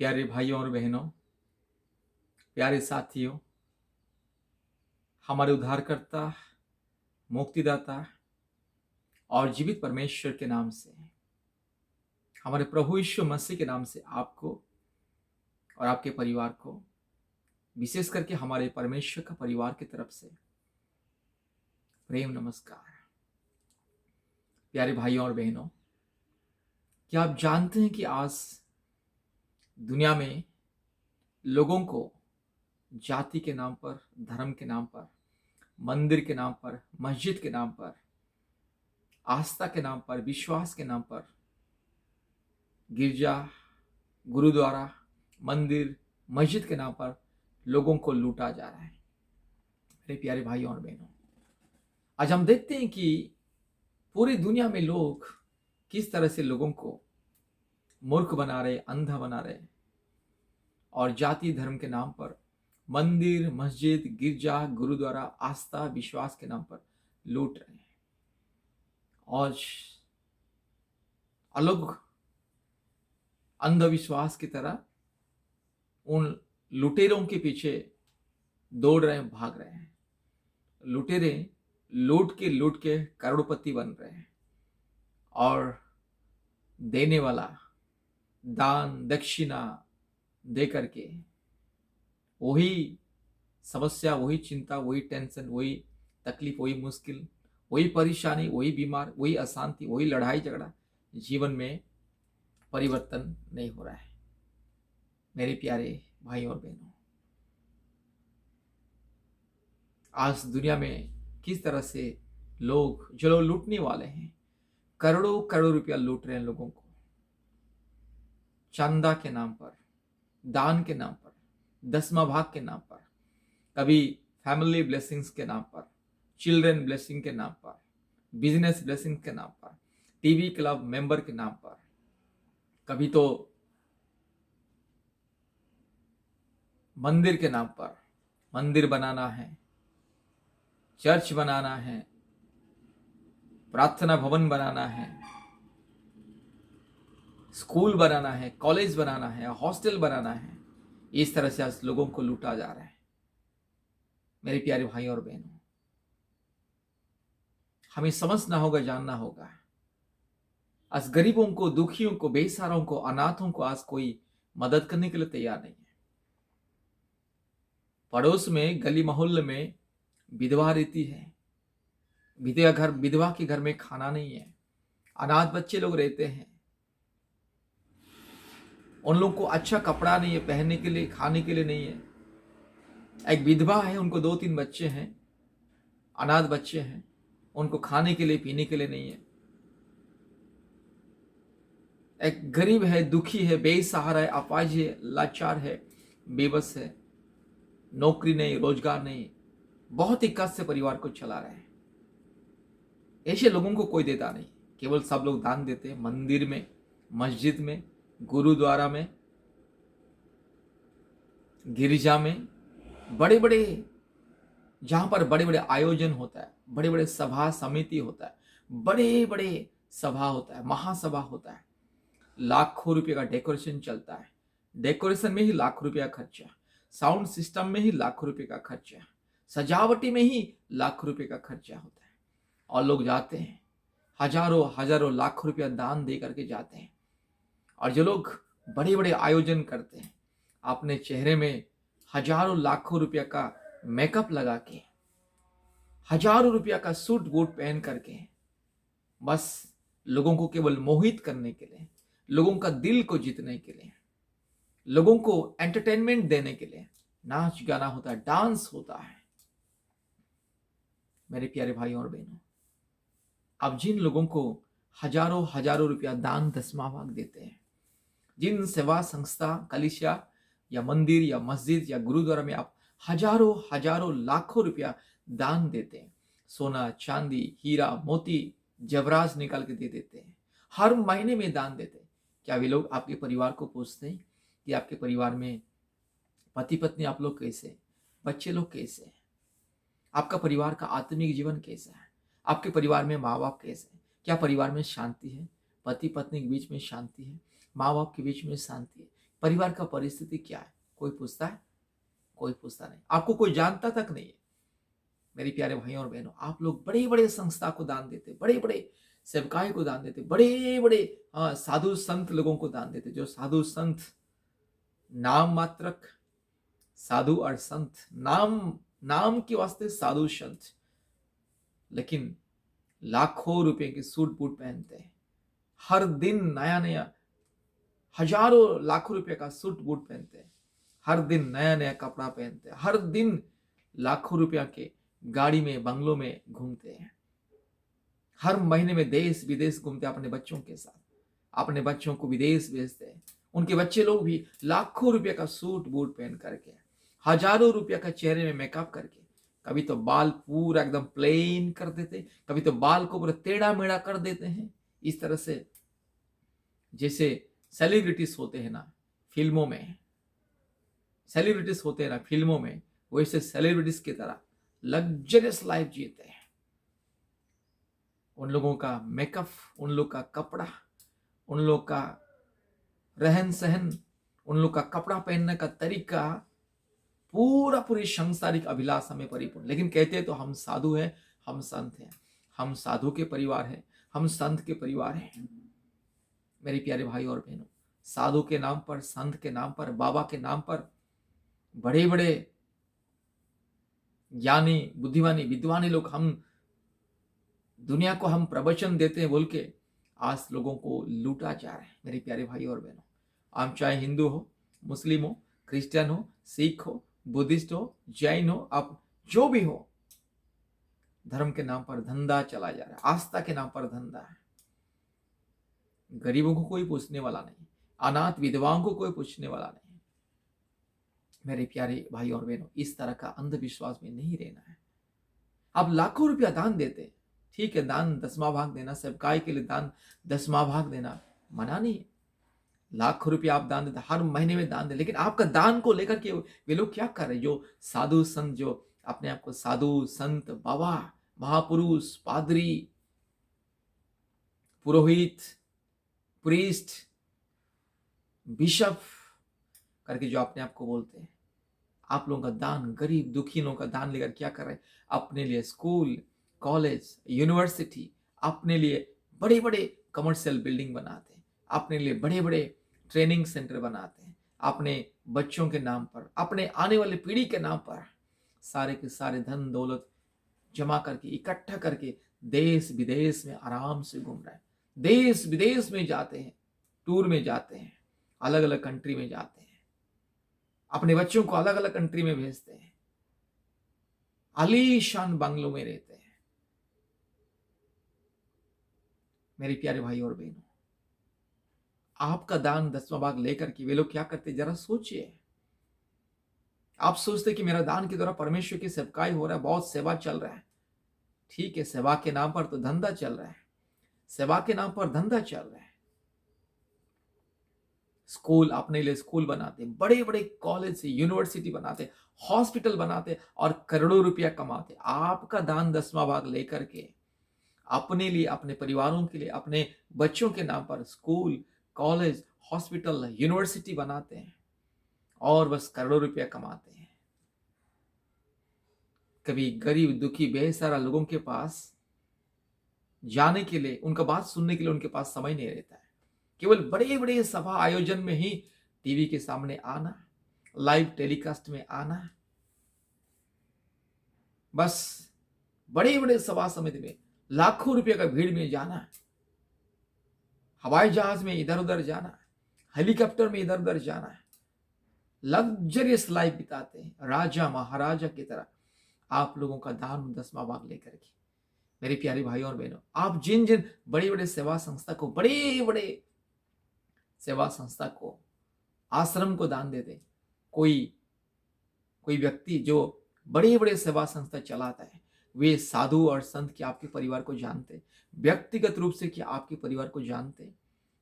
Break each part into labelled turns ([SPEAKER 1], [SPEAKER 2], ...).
[SPEAKER 1] प्यारे भाइयों और बहनों, प्यारे साथियों, हमारे उद्धारकर्ता, मुक्तिदाता और जीवित परमेश्वर के नाम से, हमारे प्रभु यीशु मसीह के नाम से आपको और आपके परिवार को, विशेष करके हमारे परमेश्वर का परिवार की तरफ से प्रेम नमस्कार। प्यारे भाइयों और बहनों, क्या आप जानते हैं कि आज दुनिया में लोगों को जाति के नाम पर, धर्म के नाम पर, मंदिर के नाम पर, मस्जिद के नाम पर, आस्था के नाम पर, विश्वास के नाम पर गिरजा, गुरुद्वारा, मंदिर, मस्जिद के नाम पर लोगों को लूटा जा रहा है। मेरे प्यारे भाइयों और बहनों, आज हम देखते हैं कि पूरी दुनिया में लोग किस तरह से लोगों को मूर्ख बना रहे, अंधा बना रहे और जाति धर्म के नाम पर मंदिर, मस्जिद, गिरजा, गुरुद्वारा, आस्था, विश्वास के नाम पर लूट रहे हैं। और अलग अंधविश्वास की तरह उन लुटेरों के पीछे दौड़ रहे हैं, भाग रहे हैं। लुटेरे लूट के करोड़पति बन रहे हैं और देने वाला दान दक्षिणा दे करके वही समस्या, वही चिंता, वही टेंशन, वही तकलीफ, वही मुश्किल, वही परेशानी, वही बीमार, वही अशांति, वही लड़ाई झगड़ा, जीवन में परिवर्तन नहीं हो रहा है। मेरे प्यारे भाई और बहनों, आज दुनिया में किस तरह से लोग, जो लोग लूटने वाले हैं, करोड़ों करोड़ रुपया लूट रहे हैं लोगों को, चंदा के नाम पर, दान के नाम पर, दसवां भाग के नाम पर, कभी फैमिली ब्लेसिंग्स के नाम पर, चिल्ड्रन ब्लेसिंग के नाम पर, बिजनेस ब्लेसिंग के नाम पर, टीवी क्लब मेंबर के नाम पर, कभी तो मंदिर के नाम पर, मंदिर बनाना है, चर्च बनाना है, प्रार्थना भवन बनाना है, स्कूल बनाना है, कॉलेज बनाना है, हॉस्टल बनाना है। इस तरह से आज लोगों को लूटा जा रहा है। मेरे प्यारे भाई और बहनों, हमें समझना होगा, जानना होगा। आज गरीबों को, दुखियों को, बेसहारों को, अनाथों को आज कोई मदद करने के लिए तैयार नहीं है। पड़ोस में, गली मोहल्ले में विधवा रहती है, विधवा के घर में खाना नहीं है, अनाथ बच्चे लोग रहते हैं, उन लोग को अच्छा कपड़ा नहीं है, पहनने के लिए, खाने के लिए नहीं है। एक विधवा है, उनको 2-3 बच्चे हैं, अनाथ बच्चे हैं, उनको खाने के लिए, पीने के लिए नहीं है। एक गरीब है, दुखी है, बेसहारा है, अपाहिज है, लाचार है, बेबस है, नौकरी नहीं, रोजगार नहीं, बहुत ही कष्ट से परिवार को चला रहे हैं। ऐसे लोगों को कोई देता नहीं, केवल सब लोग दान देते हैं। मंदिर में, मस्जिद में, गुरुद्वारा में, गिरजा में, बड़े बड़े, जहां पर बड़े बड़े आयोजन होता है, बड़े बड़े सभा समिति होता है, बड़े बड़े सभा होता है, महासभा होता है, लाखों रुपए का डेकोरेशन चलता है। डेकोरेशन में ही लाखों रुपया खर्चा, साउंड सिस्टम में ही लाखों रुपए का खर्चा, सजावटी में ही लाखों रुपए का खर्चा होता है। और लोग जाते हैं, हजारों हजारों लाखों रुपया दान दे करके जाते हैं। और जो लोग बड़े बड़े आयोजन करते हैं, अपने चेहरे में हजारों लाखों रुपया का मेकअप लगा के, हजारों रुपया का सूट बूट पहन करके, बस लोगों को केवल मोहित करने के लिए, लोगों का दिल को जीतने के लिए, लोगों को एंटरटेनमेंट देने के लिए नाच गाना होता है, डांस होता है। मेरे प्यारे भाइयों और बहनों, अब जिन लोगों को हजारों हजारों रुपया दान दसवां भाग देते हैं, जिन सेवा संस्था, कलिसिया या मंदिर या मस्जिद या गुरुद्वारा में आप हजारों हजारों लाखों रुपया दान देते हैं, सोना चांदी हीरा मोती जवराज निकाल के दे देते हैं, हर महीने में दान देते हैं, क्या वे लोग आपके परिवार को पूछते हैं कि आपके परिवार में पति पत्नी आप लोग कैसे, बच्चे लोग कैसे हैं, आपका परिवार का आत्मिक जीवन कैसा है, आपके परिवार में माँ बाप कैसे हैं, क्या परिवार में शांति है, पति पत्नी के बीच में शांति है, माँ बाप के बीच में शांति है, परिवार का परिस्थिति क्या है, कोई पूछता है? कोई पूछता नहीं, आपको कोई जानता तक नहीं है। मेरे प्यारे भाइयों और बहनों, आप लोग बड़े बड़े संस्था को दान देते, बड़े बड़े सेवकाई को दान देते, बड़े बड़े साधु संत लोगों को दान देते। जो साधु संत नाम मात्रक साधु और संत, नाम नाम के वास्ते साधु संत, लेकिन लाखों रुपए के सूट बूट पहनते हैं, हर दिन नया नया हजारों लाखों रुपए का सूट बूट पहनते हैं, हर दिन नया नया कपड़ा पहनते हैं, हर दिन लाखों रुपया के गाड़ी में बंगलों में घूमते हैं, हर महीने में देश विदेश घूमते हैं अपने बच्चों के साथ, अपने बच्चों को विदेश भेजते हैं। उनके बच्चे लोग भी लाखों रुपए का सूट बूट पहन करके, हजारों रुपया का चेहरे में मेकअप करके, कभी तो बाल पूरा एकदम प्लेन कर देते, कभी तो बाल को पूरा टेढ़ा मेढ़ा कर देते हैं। इस तरह से जैसे सेलिब्रिटीज होते हैं ना फिल्मों में, सेलिब्रिटीज होते हैं ना फिल्मों में, वैसे सेलिब्रिटीज की तरह लग्जरियस लाइफ जीते हैं। उन लोगों का मेकअप, उन लोग का कपड़ा, उन लोग का रहन सहन, उन लोग का कपड़ा पहनने का तरीका पूरी सांसारिक अभिलाषा में परिपूर्ण। लेकिन कहते हैं तो हम साधु हैं, हम संत हैं, हम साधु के परिवार हैं, हम संत के परिवार हैं। मेरे प्यारे भाई और बहनों, साधु के नाम पर, संत के नाम पर, बाबा के नाम पर बड़े बड़े ज्ञानी बुद्धिमानी विद्वानी लोग हम दुनिया को हम प्रवचन देते हैं बोल के आज लोगों को लूटा जा रहा है। मेरे प्यारे भाई और बहनों, आप चाहे हिंदू हो, मुस्लिम हो, क्रिश्चियन हो, सिख हो, बुद्धिस्ट हो, जैन हो, आप जो भी हो, धर्म के नाम पर धंधा चला जा रहा है, आस्था के नाम पर धंधा है। गरीबों को कोई पूछने वाला नहीं, अनाथ विधवाओं को कोई पूछने वाला नहीं। मेरे प्यारे भाई और बहनों, इस तरह का अंधविश्वास में नहीं रहना है। आप लाखों रुपया दान देते, ठीक है, दान 10वां भाग देना, सेवकाई के लिए दान 10वां भाग देना मना नहीं है। लाखों रुपया आप दान देते, हर महीने में दान दे, लेकिन आपका दान को लेकर के वे लोग क्या कर रहे हैं? जो साधु संत, जो अपने आप को साधु संत, बाबा, महापुरुष, पादरी, पुरोहित, प्रीस्ट, बिशप करके जो अपने आप को बोलते हैं, आप लोगों का दान, गरीब दुखी लोगों का दान लेकर क्या कर रहे हैं? अपने लिए स्कूल, कॉलेज, यूनिवर्सिटी, अपने लिए बड़े बड़े कमर्शियल बिल्डिंग बनाते हैं, अपने लिए बड़े बड़े ट्रेनिंग सेंटर बनाते हैं, अपने बच्चों के नाम पर, अपने आने वाले पीढ़ी के नाम पर सारे के सारे धन दौलत जमा करके, इकट्ठा करके देश विदेश में आराम से घूम रहे हैं, देश विदेश में जाते हैं, टूर में जाते हैं, अलग अलग कंट्री में जाते हैं, अपने बच्चों को अलग अलग कंट्री में भेजते हैं, आलीशान बंगलों में रहते हैं। मेरे प्यारे भाई और बहनों, आपका दान 10वां भाग लेकर के वे लोग क्या करते, जरा सोचिए। आप सोचते कि मेरा दान के द्वारा परमेश्वर की सेवकाई हो रहा है, बहुत सेवा चल रहा है। ठीक है, सेवा के नाम पर तो धंधा चल रहा है, सेवा के नाम पर धंधा चल रहा है। स्कूल, अपने लिए स्कूल बनाते, बड़े बड़े कॉलेज, यूनिवर्सिटी बनाते, हॉस्पिटल बनाते और करोड़ों रुपया कमाते। आपका दान 10वां भाग लेकर के अपने लिए, अपने परिवारों के लिए, अपने बच्चों के नाम पर स्कूल, कॉलेज, हॉस्पिटल, यूनिवर्सिटी बनाते हैं और बस करोड़ों रुपया कमाते हैं। कभी गरीब दुखी बेसहारा लोगों के पास जाने के लिए, उनका बात सुनने के लिए उनके पास समय नहीं रहता है। केवल बड़े बड़े सभा आयोजन में ही टीवी के सामने आना, लाइव टेलीकास्ट में आना, बस बड़े बड़े सभा समिति में लाखों रुपए का भीड़ में जाना, हवाई जहाज में इधर उधर जाना, हेलीकॉप्टर में इधर उधर जाना, लग्जरियस लाइफ बिताते हैं, राजा महाराजा की तरह। आप लोगों का दान 10वां भाग लेकर के, मेरे प्यारे भाइयों और बहनों, आप जिन जिन बड़े बड़े सेवा संस्था को, बड़े बड़े सेवा संस्था को, आश्रम को दान देते, कोई व्यक्ति जो बड़े बड़े सेवा संस्था चलाता है, वे साधु और संत क्या आपके परिवार को जानते? व्यक्तिगत रूप से क्या आपके परिवार को जानते?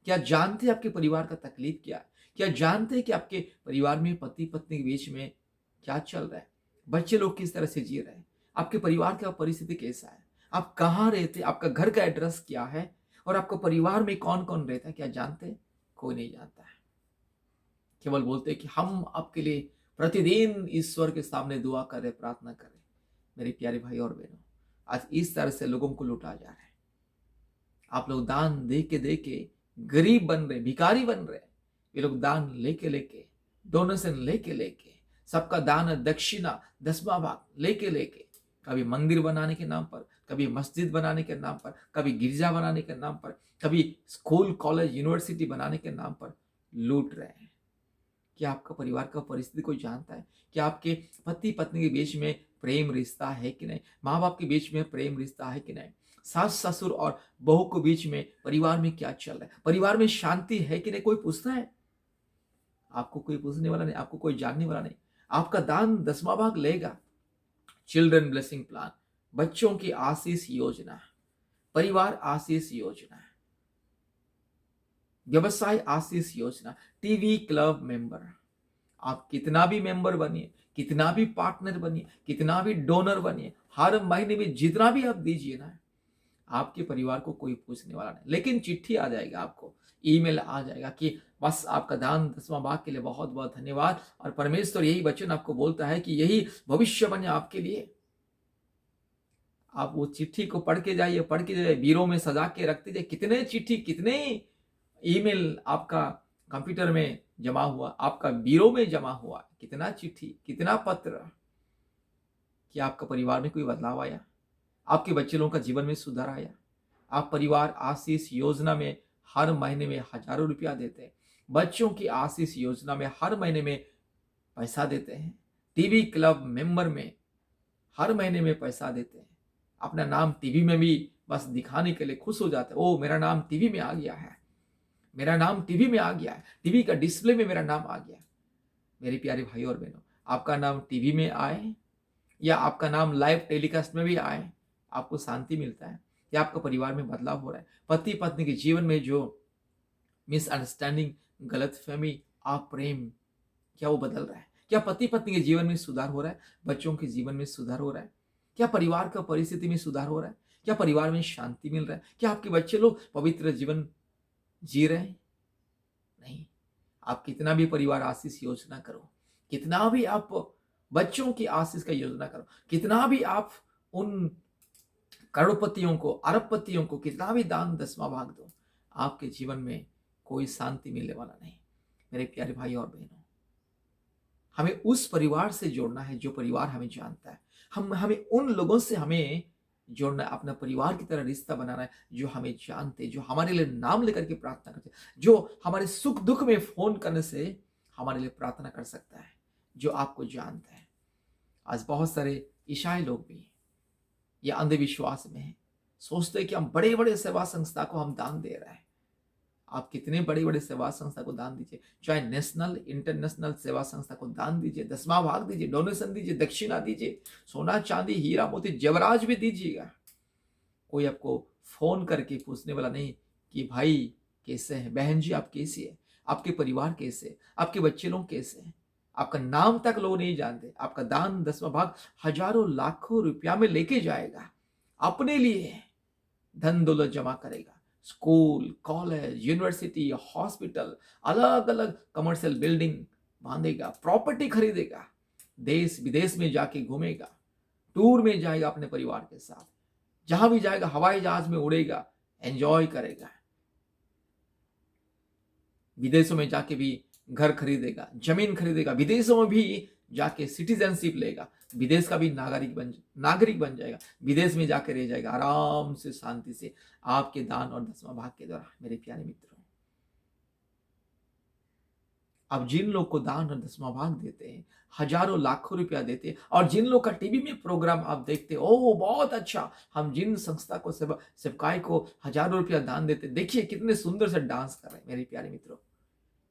[SPEAKER 1] क्या जानते आपके परिवार का तकलीफ क्या है? क्या जानते कि आपके परिवार में पति पत्नी के बीच में क्या चल रहा है? बच्चे लोग किस तरह से जी रहे हैं? आपके परिवार का परिस्थिति कैसा है? आप कहाँ रहते? आपका घर का एड्रेस क्या है? और आपको परिवार में कौन कौन रहता है, क्या जानते? कोई नहीं जानता है। केवल बोलते हैं कि हम आपके लिए प्रतिदिन ईश्वर के सामने दुआ करें, प्रार्थना करें। मेरे प्यारे भाई और बहनों, आज इस तरह से लोगों को लूटा जा रहा है। आप लोग दान दे के गरीब बन रहे, भिखारी बन रहे। ये लोग दान लेके लेके, डोनेशन लेके लेके, सबका दान दक्षिणा 10वां भाग लेके लेके, कभी मंदिर बनाने के नाम पर, कभी मस्जिद बनाने के नाम पर, कभी गिरजा बनाने के नाम पर, कभी स्कूल कॉलेज यूनिवर्सिटी बनाने के नाम पर लूट रहे हैं। क्या आपका परिवार का परिस्थिति कोई जानता है? क्या आपके पति पत्नी के बीच में प्रेम रिश्ता है कि नहीं? माँ बाप के बीच में प्रेम रिश्ता है कि नहीं? सास ससुर और बहू के बीच में परिवार में क्या चल रहा है? परिवार में शांति है कि नहीं? कोई पूछता है? आपको कोई पूछने वाला नहीं, आपको कोई जानने वाला नहीं। आपका दान 10वां भाग लेगा। चिल्ड्रन ब्लेसिंग प्लान, बच्चों की आशीष योजना, परिवार आशीष योजना, व्यवसाय आशीष योजना, टीवी क्लब मेंबर। आप कितना भी मेंबर बनिए, कितना भी पार्टनर बनिए, कितना भी डोनर बनिए, हर महीने में जितना भी आप दीजिए ना, आपके परिवार को कोई पूछने वाला नहीं। लेकिन चिट्ठी आ जाएगा, आपको ईमेल आ जाएगा कि बस आपका दान 10वां भाग के लिए बहुत बहुत धन्यवाद। और परमेश्वर यही वचन आपको बोलता है कि यही भविष्य बने आपके लिए। आप वो चिट्ठी को पढ़ के जाइए, बीरो में सजा के रखते जाइए। कितने चिट्ठी, कितने ईमेल आपका कंप्यूटर में जमा हुआ, आपका बीरो में जमा हुआ, कितना चिट्ठी, कितना पत्र। क्या आपका परिवार में कोई बदलाव आया? आपके बच्चे लोगों का जीवन में सुधार आया? आप परिवार आशीष योजना में हर महीने में हजारों रुपया देते हैं। बच्चों की आशीष योजना में हर महीने में पैसा देते हैं। टीवी क्लब मेंबर में हर महीने में पैसा देते हैं। अपना नाम टीवी में भी बस दिखाने के लिए खुश हो जाते हैं। ओ, मेरा नाम टीवी में आ गया है, मेरा नाम टीवी में आ गया है, टीवी का डिस्प्ले में मेरा नाम आ गया। मेरे प्यारे भाई और बहनों, आपका नाम टीवी में आए या आपका नाम लाइव टेलीकास्ट में भी आए, आपको शांति मिलता है या आपका परिवार में बदलाव हो रहा है? पति पत्नी के जीवन में जो मिसअंडरस्टैंडिंग, गलतफहमी, अप्रेम, क्या वो बदल रहा है? क्या पति पत्नी के जीवन में सुधार हो रहा है? बच्चों के जीवन में सुधार हो रहा है? क्या परिवार का परिस्थिति में सुधार हो रहा है? क्या परिवार में शांति मिल रहा है? क्या आपके बच्चे लोग पवित्र जीवन जी रहे हैं? नहीं। आप कितना भी परिवार आशीष योजना करो, कितना भी आप बच्चों की आशीष का योजना करो, कितना भी आप उन करोड़पतियों को, अरबपतियों को कितना भी दान 10वां भाग दो, आपके जीवन में कोई शांति मिलने वाला नहीं। मेरे प्यारे भाई और बहनों, हमें उस परिवार से जोड़ना है जो परिवार हमें जानता है। हमें उन लोगों से हमें जोड़ना है, अपना परिवार की तरह रिश्ता बनाना है जो हमें जानते, जो हमारे लिए नाम लेकर के प्रार्थना करते, जो हमारे सुख दुख में फोन करने से हमारे लिए प्रार्थना कर सकता है, जो आपको जानता है। आज बहुत सारे ईसाई लोग भी ये अंधविश्वास में है, सोचते हैं कि हम बड़े बड़े सेवा संस्था को हम दान दे रहे हैं। आप कितने बड़े बड़े सेवा संस्था को दान दीजिए, चाहे नेशनल इंटरनेशनल सेवा संस्था को दान दीजिए, 10वां भाग दीजिए, डोनेशन दीजिए, दक्षिणा दीजिए, सोना चांदी हीरा मोती जवराज भी दीजिएगा। कोई आपको फोन करके पूछने वाला नहीं कि भाई कैसे हैं, बहन जी आप कैसी है, आपके परिवार कैसे, आपके बच्चे लोग कैसे हैं। आपका नाम तक लोग नहीं जानते। आपका दान 10वां भाग हजारों लाखों रुपया में लेके जाएगा, अपने लिए धन दौलत जमा करेगा। स्कूल, कॉलेज, यूनिवर्सिटी, हॉस्पिटल, अलग अलग कमर्शियल बिल्डिंग बांधेगा, प्रॉपर्टी खरीदेगा, देश विदेश में जाके घूमेगा, टूर में जाएगा अपने परिवार के साथ, जहां भी जाएगा हवाई जहाज में उड़ेगा, एंजॉय करेगा, विदेशों में जाके भी घर खरीदेगा, जमीन खरीदेगा, विदेशों में भी जाके सिटीजनशिप लेगा, विदेश का भी नागरिक बन जाएगा, विदेश में जाके रह जाएगा आराम से, शांति से, आपके दान और 10वां भाग के द्वारा। मेरे प्यारे मित्रों, अब जिन लोग को दान और 10वां भाग देते हैं, हजारों लाखों रुपया देते हैं, और जिन लोग का टीवी में प्रोग्राम आप देखते हो, ओ बहुत अच्छा, हम जिन संस्था को सेवकाई को हजारों रुपया दान देते, देखिए कितने सुंदर से डांस कर रहे हैं। मेरे प्यारे मित्रों,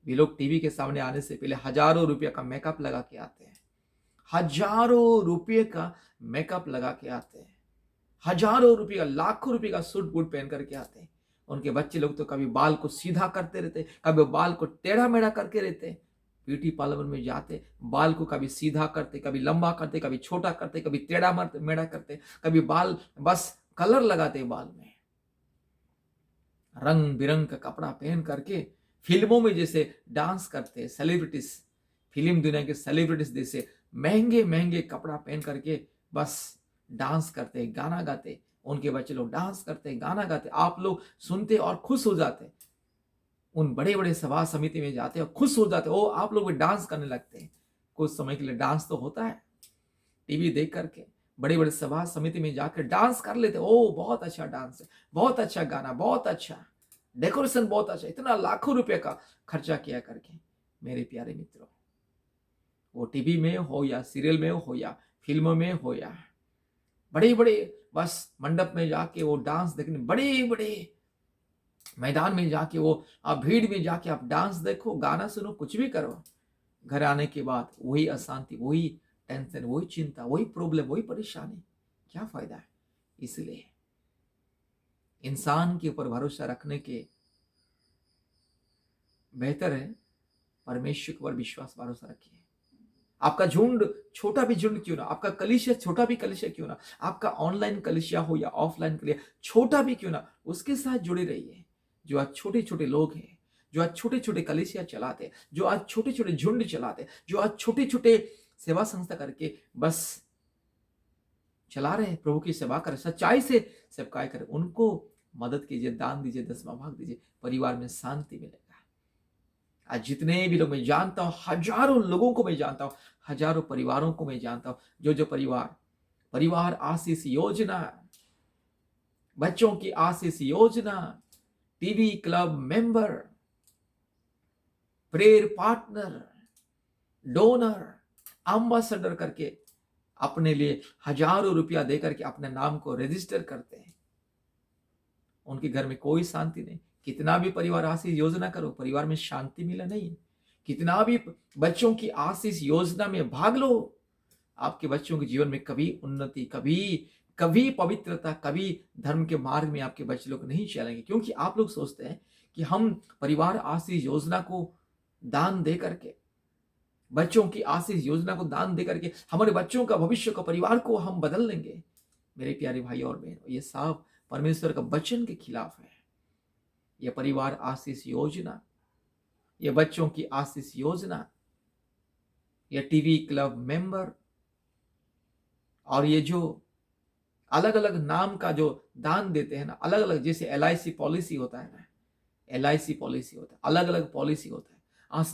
[SPEAKER 1] वे लोग टीवी के सामने आने से पहले हजारों रुपये का मेकअप लगा के आते हैं, हजारों रुपये का मेकअप लगा के आते हैं, हजारों रुपये का, लाखों रुपये का सूट बूट पहन करके आते हैं। उनके बच्चे लोग तो कभी बाल को सीधा करते रहते, कभी बाल को टेढ़ा मेढ़ा करके रहते। ब्यूटी पार्लर में जाते, बाल को कभी सीधा करते, कभी लंबा करते, कभी छोटा करते, कभी टेढ़ा मेढ़ा करते, कभी बाल बस कलर लगाते बाल में, रंग बिरंग का कपड़ा पहन करके फिल्मों में जैसे डांस करते हैं सेलिब्रिटीज, फिल्म दुनिया के सेलिब्रिटीज जैसे महंगे महंगे कपड़ा पहन करके बस डांस करते, गाना गाते, उनके बच्चे लोग डांस करते, गाना गाते, आप लोग सुनते और खुश हो जाते। उन बड़े बड़े सभा समिति में जाते और खुश हो जाते, ओ आप लोग भी डांस करने लगते हैं। कुछ समय के लिए डांस तो होता है, टीवी देख करके बड़े बड़े सभा समिति में जाकर डांस कर लेते, ओ बहुत अच्छा डांस है, बहुत अच्छा गाना, बहुत अच्छा डेकोरेशन, बहुत अच्छा, इतना लाखों रुपए का खर्चा किया करके। मेरे प्यारे मित्रों, वो टीवी में हो या सीरियल में हो या फिल्मों में हो या बड़े बड़े बस मंडप में जाके वो डांस देखने, बड़े बड़े मैदान में जाके वो आप भीड़ में जाके आप डांस देखो, गाना सुनो, कुछ भी करो, घर आने के बाद वही अशांति, वही टेंशन, वही चिंता, वही प्रॉब्लम, वही परेशानी, क्या फायदा है। इसलिए इंसान के ऊपर भरोसा रखने के बेहतर है परमेश्वर के ऊपर विश्वास भरोसा रखिए। आपका झुंड छोटा भी झुंड क्यों ना, आपका कलिसिया छोटा भी कलिसिया क्यों ना, आपका ऑनलाइन कलिसिया हो या ऑफलाइन कलिसिया छोटा भी क्यों ना, उसके साथ जुड़े रहिए। जो आज छोटे छोटे लोग हैं, जो आज छोटे छोटे कलिसिया चलाते, जो आज छोटे छोटे झुंड चलाते, जो आज छोटे छोटे सेवा संस्था करके बस चला रहे हैं, प्रभु की सेवा करें, सच्चाई से सेवकाई करें, उनको मदद कीजिए, दान दीजिए, 10वां भाग दीजिए, परिवार में शांति मिलेगा। आज जितने भी लोग मैं जानता हूं, हजारों लोगों को मैं जानता हूं, हजारों परिवारों को मैं जानता हूं, जो परिवार आशीष योजना, बच्चों की आशीष योजना, TV club member, prayer partner, donor, ambassador करके अपने लिए हजारों रुपया देकर के अपने नाम को रजिस्टर करते हैं। उनके घर में कोई शांति नहीं। कितना भी परिवार आशीष योजना करो, परिवार में शांति मिला नहीं। कितना भी बच्चों की आशीष योजना में भाग लो, आपके बच्चों के जीवन में कभी उन्नति, कभी पवित्रता, कभी धर्म के मार्ग में आपके बच्चे लोग नहीं चलेंगे, क्योंकि आप लोग सोचते हैं कि हम परिवार आशीष योजना को दान दे करके, बच्चों की आशीष योजना को दान दे करके हमारे बच्चों का भविष्य को, परिवार को हम बदल लेंगे। मेरे प्यारे भाई और बहनों, ये साफ परमेश्वर का वचन के खिलाफ है। यह परिवार आशीष योजना, यह बच्चों की आशीष योजना, यह टीवी क्लब मेंबर और ये जो अलग अलग नाम का जो दान देते हैं ना, अलग अलग, जैसे LIC पॉलिसी होता है ना, LIC पॉलिसी होता है, अलग अलग पॉलिसी होता है।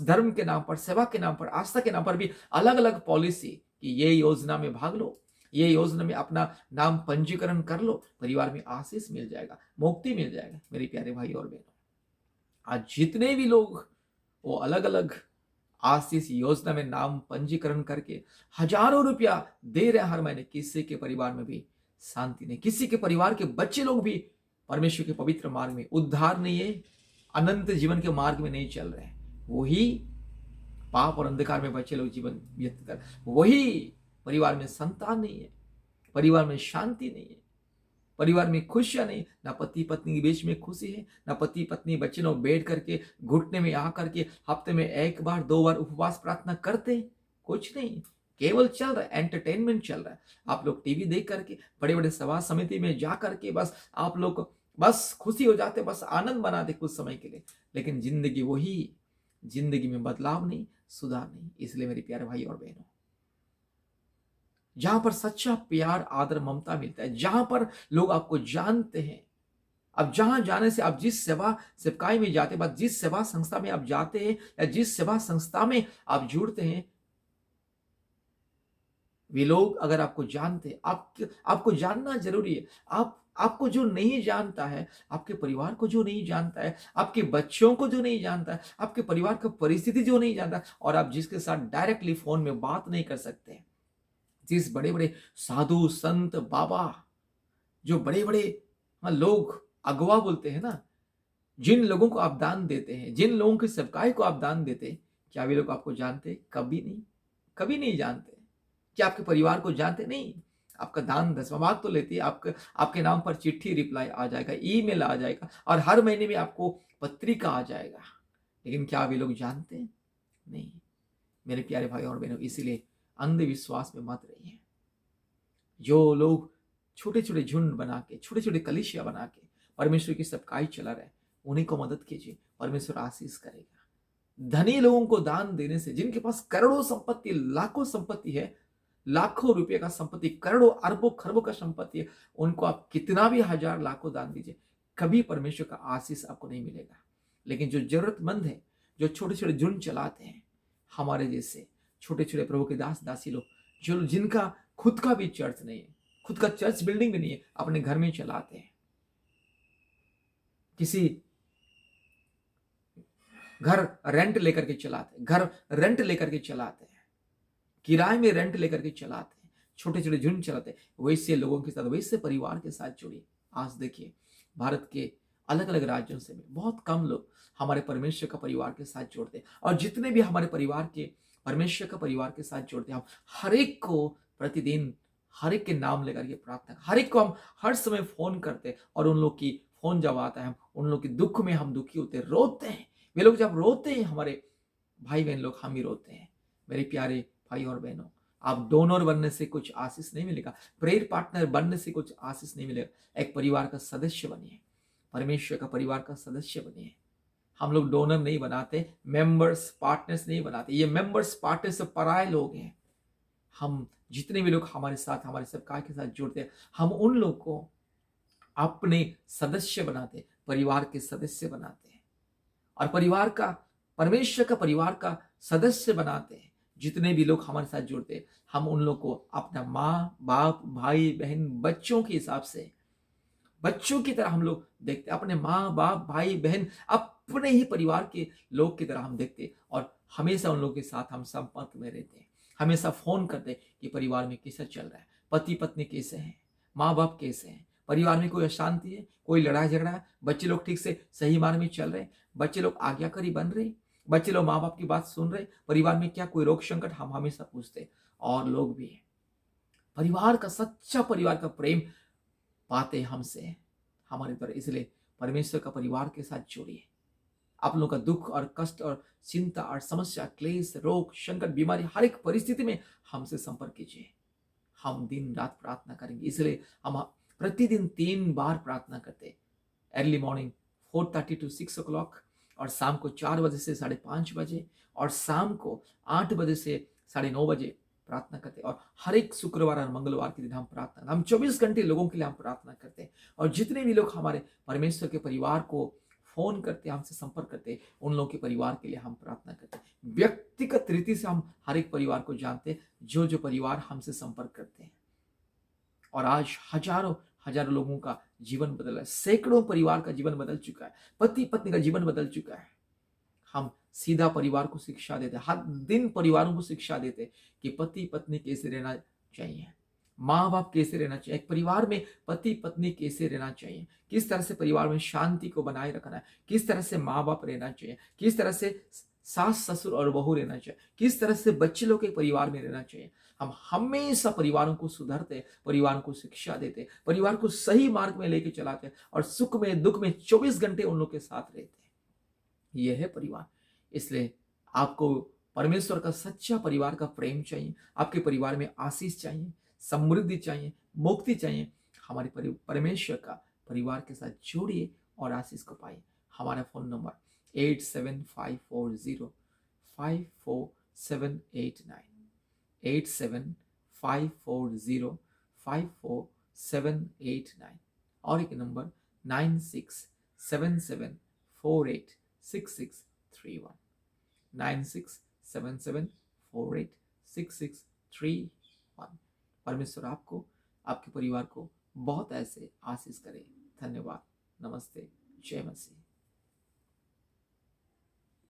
[SPEAKER 1] धर्म के नाम पर, सेवा के नाम पर, आस्था के नाम पर भी अलग अलग पॉलिसी कि ये योजना में भाग लो, ये योजना में अपना नाम पंजीकरण कर लो, परिवार में आशीष मिल जाएगा, मुक्ति मिल जाएगा। मेरे प्यारे भाई और बहनों, आज जितने भी लोग वो अलग अलग आशीष योजना में नाम पंजीकरण करके हजारों रुपया दे रहे हैं हर महीने, किसी के परिवार में भी शांति नहीं, किसी के परिवार के बच्चे लोग भी परमेश्वर के पवित्र मार्ग में, उद्धार नहीं है, अनंत जीवन के मार्ग में नहीं चल रहे हैं। वही पाप और अंधकार में बच्चे लोग जीवन व्यतीत कर, वही परिवार में संतान नहीं है, परिवार में शांति नहीं है, परिवार में खुशियां नहीं, ना पति पत्नी के बीच में खुशी है, ना पति पत्नी बच्चे लोग बैठ करके घुटने में आ करके हफ्ते में 1 बार 2 बार उपवास प्रार्थना करते, कुछ नहीं, केवल चल रहा है, एंटरटेनमेंट चल रहा है। आप लोग टीवी देख करके, बड़े बड़े सभा समिति में जा करके बस आप लोग बस खुशी हो जाते, बस आनंद मनाते कुछ समय के लिए, लेकिन जिंदगी वही, जिंदगी में बदलाव नहीं, सुधार नहीं। इसलिए मेरे प्यारे भाई और बहनों, जहां पर सच्चा प्यार, आदर, ममता मिलता है, जहां पर लोग आपको जानते हैं, अब जहां जाने से आप जिस सेवा सेवकाई में जाते हैं, जिस सेवा संस्था में आप जाते हैं या जिस सेवा संस्था में आप जुड़ते हैं, वे लोग अगर आपको जानते हैं, आपको जानना जरूरी है। आपको जो नहीं जानता है, आपके परिवार को जो नहीं जानता है, आपके बच्चों को जो नहीं जानता है, आपके परिवार की परिस्थिति जो नहीं जानता, और आप जिसके साथ डायरेक्टली फोन में बात नहीं कर सकते, जिस बड़े बड़े साधु संत बाबा, जो बड़े बड़े लोग अगवा बोलते हैं ना, जिन लोगों को आप दान देते हैं, जिन लोगों की सेवकाई को आप दान देते हैं, क्या वे लोग आपको जानते? कभी नहीं, कभी नहीं जानते। क्या आपके परिवार को जानते? नहीं। आपका दान 10वां भाग तो लेती है, आपके नाम पर चिट्ठी रिप्लाई आ जाएगा, ईमेल आ जाएगा, और हर महीने में आपको पत्रिका आ जाएगा, लेकिन क्या वे लोग जानते हैं? नहीं। मेरे प्यारे भाई और बहनों, इसीलिए अंधविश्वास में मत रहिए। जो लोग छोटे छोटे झुंड बना के, छोटे छोटे कलिसिया बना के परमेश्वर की सेवकाई चला रहे, उन्हीं को मदद कीजिए, परमेश्वर आशीष करेगा। धनी लोगों को दान देने से, जिनके पास करोड़ों संपत्ति, लाखों संपत्ति है, लाखों रुपए का संपत्ति, करोड़ों अरबों खरबों का संपत्ति है, उनको आप कितना भी हजार लाखों दान दीजिए, कभी परमेश्वर का आशीष आपको नहीं मिलेगा। लेकिन जो जरूरतमंद है, जो छोटे छोटे झुंड चलाते हैं, हमारे जैसे छोटे छोटे प्रभु के दास दासी लोग, जो जिनका खुद का भी चर्च नहीं है, खुद का चर्च बिल्डिंग भी नहीं है, अपने घर में चलाते हैं, किसी घर रेंट लेकर के चलाते हैं, घर रेंट लेकर के चलाते हैं, किराए में रेंट लेकर के चलाते हैं, छोटे छोटे झुंड चलाते हैं, वैसे लोगों के साथ, वैसे परिवार के साथ जुड़िए। आज देखिए भारत के अलग अलग राज्यों से भी बहुत कम लोग हमारे परमेश्वर का परिवार के साथ जोड़ते हैं, और जितने भी हमारे परिवार के परमेश्वर का परिवार के साथ जोड़ते हैं, हम हर एक को प्रतिदिन हर एक के नाम लेकर के प्रार्थना, हर एक को हम हर समय फोन करते हैं, और उन लोग की फोन जब आता है, हम उन लोग के दुख में हम दुखी होते हैं, रोते हैं। वे लोग जब रोते हैं, हमारे भाई बहन लोग, हम ही रोते हैं। मेरे प्यारे भाई और बहनों, आप डोनर बनने से कुछ आशीष नहीं मिलेगा, प्रेयर पार्टनर बनने से कुछ आशीष नहीं मिलेगा। एक परिवार का सदस्य बनिए, परमेश्वर का परिवार का सदस्य बनिए। हम लोग डोनर नहीं बनाते, मेंबर्स पार्टनर्स नहीं बनाते। ये मेंबर्स पार्टनर्स सब पराये लोग हैं। हम जितने भी लोग हमारे साथ, हमारे सबका के साथ जुड़ते हैं, हम उन लोग को अपने सदस्य बनाते, परिवार के सदस्य बनाते हैं, और परिवार का, परमेश्वर का परिवार का सदस्य बनाते हैं। जितने भी लोग हमारे साथ जुड़ते हैं, हम उन लोग को अपना माँ बाप, भाई बहन, बच्चों के हिसाब से, बच्चों की तरह हम लोग देखते हैं। अपने माँ बाप, भाई बहन, अपने ही परिवार के लोग की तरह हम देखते हैं, और हमेशा उन लोगों के साथ हम संपर्क में रहते हैं। हमेशा फोन करते हैं कि परिवार में कैसा चल रहा है, पति पत्नी कैसे हैं, माँ बाप कैसे हैं, परिवार में कोई अशांति है, कोई लड़ाई झगड़ा है, बच्चे लोग ठीक से सही मार्ग में चल रहे हैं, बच्चे लोग आज्ञाकारी बन रहे, बच्चे लोग माँ बाप की बात सुन रहे, परिवार में क्या कोई रोग संकट, हम हमेशा पूछते हैं। और लोग भी परिवार का, सच्चा परिवार का प्रेम पाते हमसे, हमारे द्वारा। इसलिए परमेश्वर का परिवार के साथ जोड़िए। आप लोगों का दुख और कष्ट और चिंता और समस्या, क्लेश, रोग संकट, बीमारी, हर एक परिस्थिति में हमसे संपर्क कीजिए। हम दिन रात प्रार्थना करेंगे। इसलिए हम प्रतिदिन 3 बार प्रार्थना करते हैं। अर्ली मॉर्निंग 4:30 to 6 o'clock, और शाम को 4 बजे से 5:30 बजे, और शाम को 8 बजे से 9:30 बजे प्रार्थना करते हैं। और हर एक शुक्रवार और मंगलवार के दिन हम प्रार्थना, हम 24 घंटे लोगों के लिए हम प्रार्थना करते हैं। और जितने भी लोग हमारे परमेश्वर के परिवार को फोन करते हैं, हमसे संपर्क करते हैं, उन लोगों के परिवार के लिए हम प्रार्थना करते हैं। व्यक्तिगत रीति से हम हर एक परिवार को जानते हैं, जो जो परिवार हमसे संपर्क करते हैं। और आज हजारों हजारों लोगों का जीवन बदला है, सैकड़ों परिवार का जीवन बदल चुका है, पति पत्नी का जीवन बदल चुका है। हम सीधा परिवार को शिक्षा देते, हर दिन परिवारों को शिक्षा देते कि पति पत्नी कैसे रहना चाहिए, माँ बाप कैसे रहना चाहिए, एक परिवार में पति पत्नी कैसे रहना चाहिए, किस तरह से परिवार में शांति को बनाए रखना है, किस तरह से माँ बाप रहना चाहिए, किस तरह से सास ससुर और बहू रहना चाहिए, किस तरह से बच्चे लोग के परिवार में रहना चाहिए। हम हमेशा परिवारों को सुधारते, परिवारों को शिक्षा देते, परिवार को सही मार्ग में लेके चलाते, और सुख में दुख में 24 घंटे उन लोग के साथ रहते। यह है परिवार। इसलिए आपको परमेश्वर का सच्चा परिवार का प्रेम चाहिए, आपके परिवार में आशीष चाहिए, समृद्धि चाहिए, मुक्ति चाहिए, हमारे परमेश्वर का परिवार के साथ जोड़िए और आशीष को पाइए। हमारा फोन नंबर 8754054789, 8754054789, और एक नंबर 9677486631, 9677486631। परमेश्वर आपको, आपके परिवार को बहुत ऐसे आशीष करे। धन्यवाद। नमस्ते। जय मसीह।